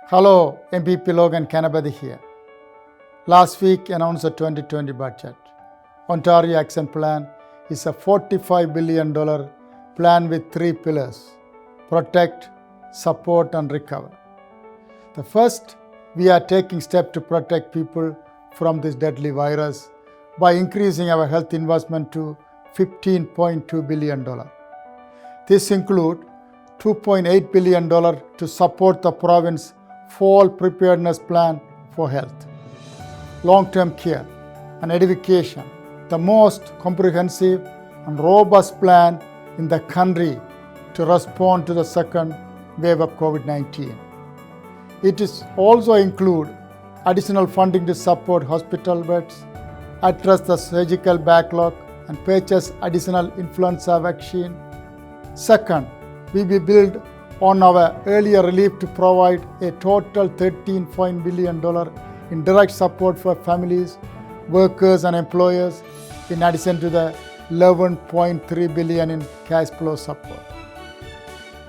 Hello, MPP Logan Kanabadi here. Last week announced the 2020 budget. Ontario Action Plan is a $45 billion plan with three pillars: protect, support and recover. The first, we are taking steps to protect people from this deadly virus by increasing our health investment to $15.2 billion. This includes $2.8 billion to support the province's fall preparedness plan for health, long-term care and education, the most comprehensive and robust plan in the country to respond to the second wave of COVID-19. It is also include additional funding to support hospital beds, address the surgical backlog and purchase additional influenza vaccine. Second, we will build on our earlier relief to provide a total $13 billion in direct support for families, workers and employers, in addition to the $11.3 billion in cash flow support.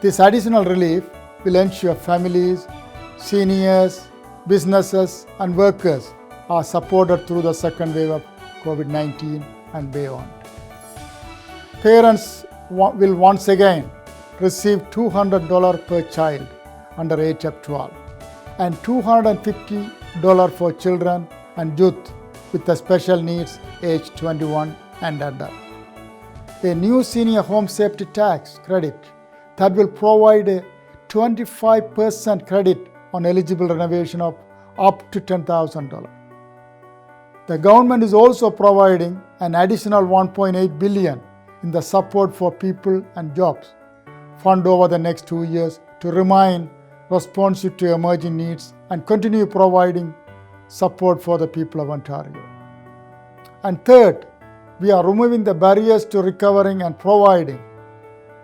This additional relief will ensure families, seniors, businesses and workers are supported through the second wave of COVID-19 and beyond. Parents will once again receive $200 per child under age of 12 and $250 for children and youth with the special needs age 21 and under. A new senior home safety tax credit that will provide a 25% credit on eligible renovation of up to $10,000. The government is also providing an additional $1.8 billion in the support for people and jobs fund over the next 2 years to remain responsive to emerging needs and continue providing support for the people of Ontario. And third, we are removing the barriers to recovering and providing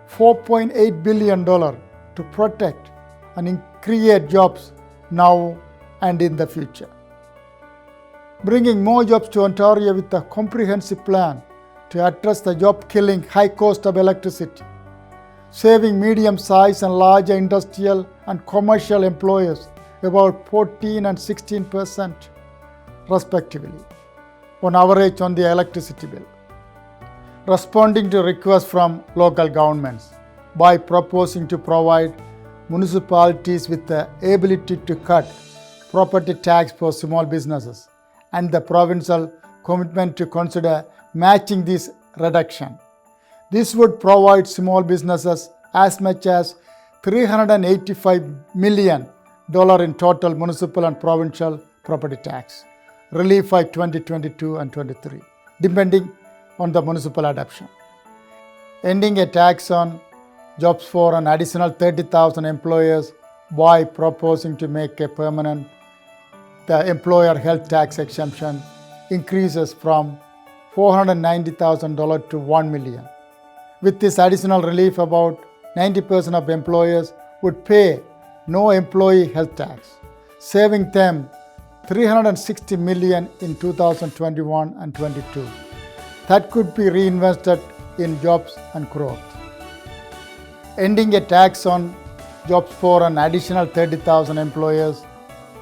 $4.8 billion to protect and create jobs now and in the future. Bringing more jobs to Ontario with a comprehensive plan to address the job-killing high cost of electricity, saving medium-sized and larger industrial and commercial employers about 14% and 16% respectively on average on the electricity bill. Responding to requests from local governments by proposing to provide municipalities with the ability to cut property tax for small businesses and the provincial commitment to consider matching this reduction. This would provide small businesses as much as $385 million in total municipal and provincial property tax relief by 2022 and 23, depending on the municipal adoption. Ending a tax on jobs for an additional 30,000 employers by proposing to make a permanent the employer health tax exemption increases from $490,000 to $1 million. With this additional relief, about 90% of employers would pay no employee health tax, saving them $360 million in 2021 and 22. That could be reinvested in jobs and growth. Ending a tax on jobs for an additional 30,000 employers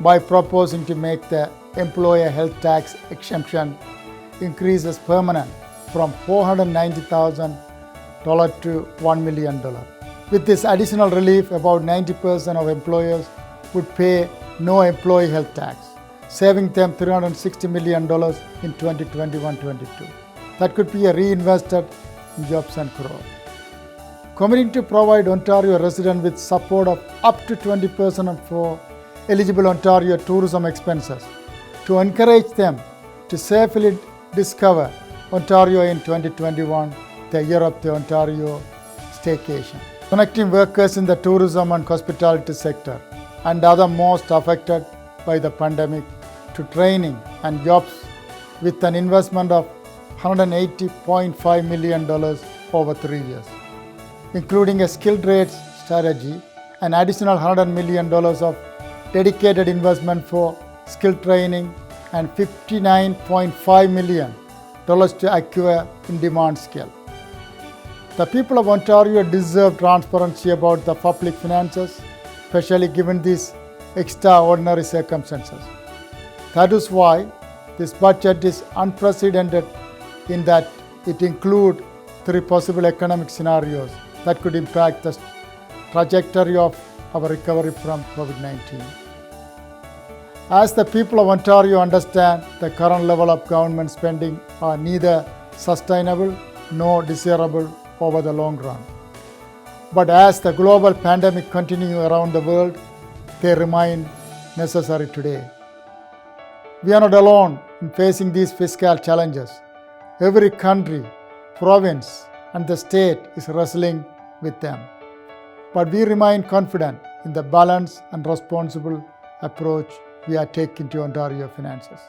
by proposing to make the employer health tax exemption increases permanent from $490,000 to $1 million. With this additional relief, about 90% of employers would pay no employee health tax, saving them $360 million in 2021-22. That could be reinvested in jobs and growth. Committing to provide Ontario residents with support of up to 20% for eligible Ontario tourism expenses to encourage them to safely discover Ontario in 2021, the year of the Ontario staycation. Connecting workers in the tourism and hospitality sector and other most affected by the pandemic to training and jobs with an investment of $180.5 million over 3 years, including a skilled trades strategy, an additional $100 million of dedicated investment for skill training and $59.5 million to acquire in-demand skill. The people of Ontario deserve transparency about the public finances, especially given this extraordinary circumstances. That is why this budget is unprecedented in that it includes three possible economic scenarios that could impact the trajectory of our recovery from COVID-19. As the people of Ontario understand, the current level of government spending are neither sustainable nor desirable over the long run. But as the global pandemic continues around the world, they remain necessary today. We are not alone in facing these fiscal challenges. Every country, province, and the state is wrestling with them. But we remain confident in the balanced and responsible approach we are taking to Ontario finances.